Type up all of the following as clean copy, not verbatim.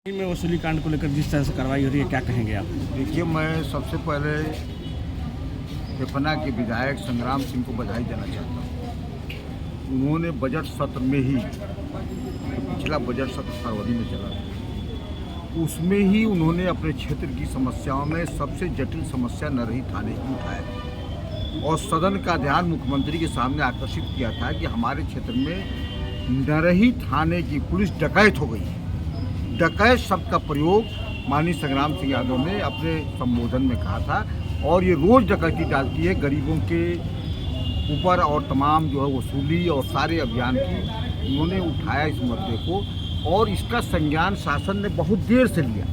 में वसूली कांड को लेकर जिस तरह से कार्रवाई हो रही है, क्या कहेंगे आप? देखिए, मैं सबसे पहले विपना के विधायक संग्राम सिंह को बधाई देना चाहता हूँ। उन्होंने बजट सत्र में ही, पिछला बजट सत्र फरवरी में चला था, उसमें ही उन्होंने अपने क्षेत्र की समस्याओं में सबसे जटिल समस्या नरही थाने की उठाया और सदन का ध्यान मुख्यमंत्री के सामने आकर्षित किया था कि हमारे क्षेत्र में नरही थाने की पुलिस डकैत हो गई है। डकैत शब्द का प्रयोग माननीय संग्राम सिंह यादव ने अपने संबोधन में कहा था और ये रोज़ डकैती डालती है गरीबों के ऊपर और तमाम जो है वसूली और सारे अभियान की उन्होंने उठाया इस मुद्दे को और इसका संज्ञान शासन ने बहुत देर से लिया।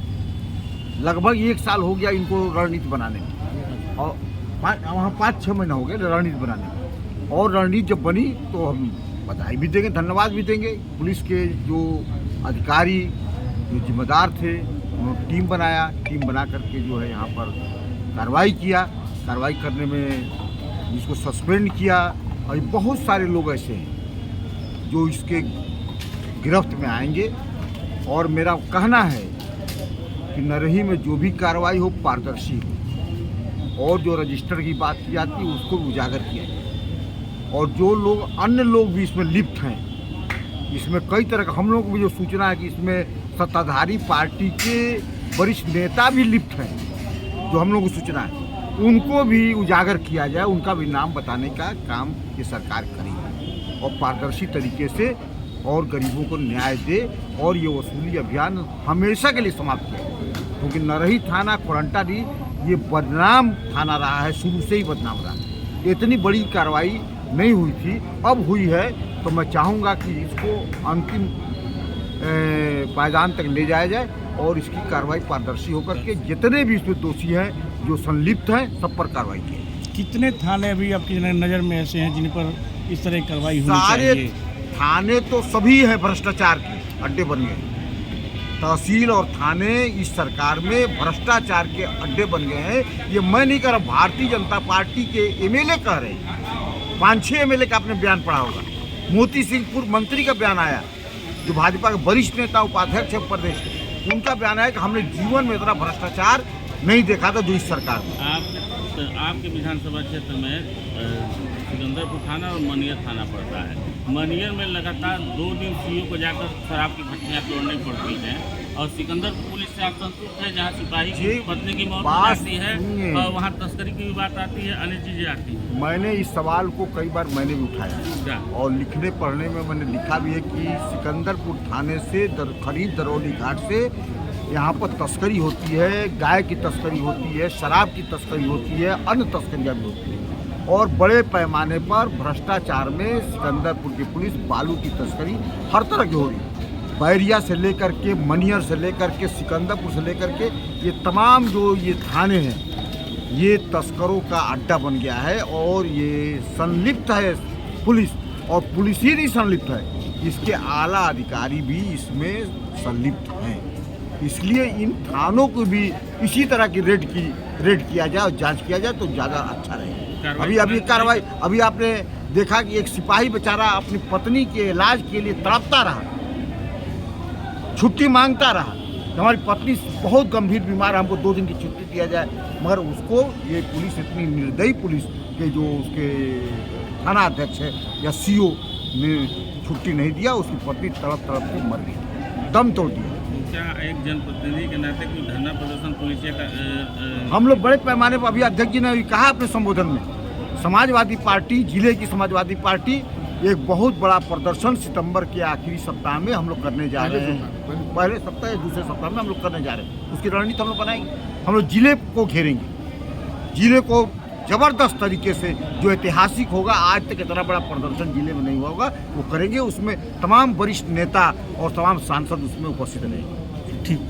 लगभग 1 साल हो गया इनको रणनीति बनाने में और वहाँ 5-6 महीना हो गए रणनीति बनाने में। और रणनीति जब बनी तो हम बधाई भी देंगे, धन्यवाद भी देंगे। पुलिस के जो अधिकारी जो जिम्मेदार थे उन्होंने टीम बनाया, टीम बना करके जो है यहाँ पर कार्रवाई किया। कार्रवाई करने में इसको सस्पेंड किया और बहुत सारे लोग ऐसे हैं जो इसके गिरफ्त में आएंगे। और मेरा कहना है कि नरही में जो भी कार्रवाई हो पारदर्शी हो और जो रजिस्टर की बात की जाती है उसको उजागर किया जाए। और जो लोग अन्य लोग भी इसमें लिप्त हैं, इसमें कई तरह का हम लोग को भी जो सूचना है कि इसमें सत्ताधारी पार्टी के वरिष्ठ नेता भी लिप्त हैं, जो हम लोग को सूचना है, उनको भी उजागर किया जाए, उनका भी नाम बताने का काम ये सरकार करेगी और पारदर्शी तरीके से और गरीबों को न्याय दे और ये वसूली अभियान हमेशा के लिए समाप्त किया। क्योंकि नरही थाना कोरंटारी ये बदनाम थाना रहा है, शुरू से ही बदनाम रहा है। इतनी बड़ी कार्रवाई नहीं हुई थी, अब हुई है तो मैं चाहूँगा कि इसको अंतिम पायदान तक ले जाया जाए और इसकी कार्रवाई पारदर्शी होकर के जितने भी इसमें दोषी हैं जो संलिप्त हैं सब पर कार्रवाई की। कितने थाने अभी आपकी नज़र में ऐसे हैं जिन पर इस तरह की कार्रवाई होनी चाहिए? सारे थाने तो सभी हैं भ्रष्टाचार के अड्डे बन गए। तहसील और थाने इस सरकार में भ्रष्टाचार के अड्डे बन गए हैं। ये मैं नहीं कह रहा, भारतीय जनता पार्टी के एमएलए कह रहे हैं। 5-6 एमएलए का आपने बयान पढ़ा होगा। मोती सिंह पूर्व मंत्री का बयान आया, जो भाजपा के वरिष्ठ नेता उपाध्यक्ष है प्रदेश के, उनका बयान है कि हमने जीवन में इतना भ्रष्टाचार नहीं देखा था जो इस सरकार में। आपके विधानसभा क्षेत्र में सिकंदरपुर थाना और मनियर थाना पड़ता है। मनियर में लगातार 2 दिन सीओ को जाकर शराब की भट्टियाँ तोड़नी पड़ती हैं और सिकंदरपुर पुलिस से आप संतुष्ट है? जहाँ सिपाही की पत्नी की मौत आती है और वहाँ तस्करी की भी बात आती है, अन्य चीज़ें आती हैं। मैंने इस सवाल को कई बार मैंने भी उठाया और लिखने पढ़ने में मैंने लिखा भी है कि सिकंदरपुर थाने से खरीद दरौली घाट से यहाँ पर तस्करी होती है, गाय की तस्करी होती है, शराब की तस्करी होती है, अन्य तस्करियाँ भी होती है और बड़े पैमाने पर भ्रष्टाचार में सिकंदरपुर की पुलिस बालू की तस्करी हर तरह की हो रही है। बैरिया से लेकर के, मनियर से लेकर के, सिकंदरपुर से लेकर के ये तमाम जो ये थाने हैं ये तस्करों का अड्डा बन गया है और ये संलिप्त है पुलिस। और पुलिस ही नहीं संलिप्त है, इसके आला अधिकारी भी इसमें संलिप्त हैं। इसलिए इन थानों को भी इसी तरह की रेड किया जाए और जांच किया जाए तो ज़्यादा अच्छा रहेगा। अभी कार्रवाई अभी आपने देखा कि एक सिपाही बेचारा अपनी पत्नी के इलाज के लिए तड़पता रहा, छुट्टी मांगता रहा। हमारी पत्नी बहुत गंभीर बीमार है, हमको 2 दिन की छुट्टी दिया जाए, मगर उसको ये पुलिस, इतनी निर्दयी पुलिस के जो उसके थाना अध्यक्ष है या सीओ ने छुट्टी नहीं दिया, उसकी पत्नी तड़प के मर गई, दम तोड़ दिया। क्या एक जनप्रतिनिधि के नाते कोई धरना प्रदर्शन पुलिस का? हम लोग बड़े पैमाने पर, अभी अध्यक्ष जी ने कहा अपने संबोधन में, समाजवादी पार्टी, जिले की समाजवादी पार्टी एक बहुत बड़ा प्रदर्शन सितंबर के आखिरी सप्ताह में हम लोग करने जा रहे हैं। पहले सप्ताह या दूसरे सप्ताह में हम लोग करने जा रहे हैं। उसकी रणनीति हम लोग बनाएंगे। हम लोग जिले को घेरेंगे, जिले को जबरदस्त तरीके से, जो ऐतिहासिक होगा, आज तक इतना बड़ा प्रदर्शन जिले में नहीं हुआ होगा, वो करेंगे। उसमें तमाम वरिष्ठ नेता और तमाम सांसद उसमें उपस्थित रहेंगे। ठीक।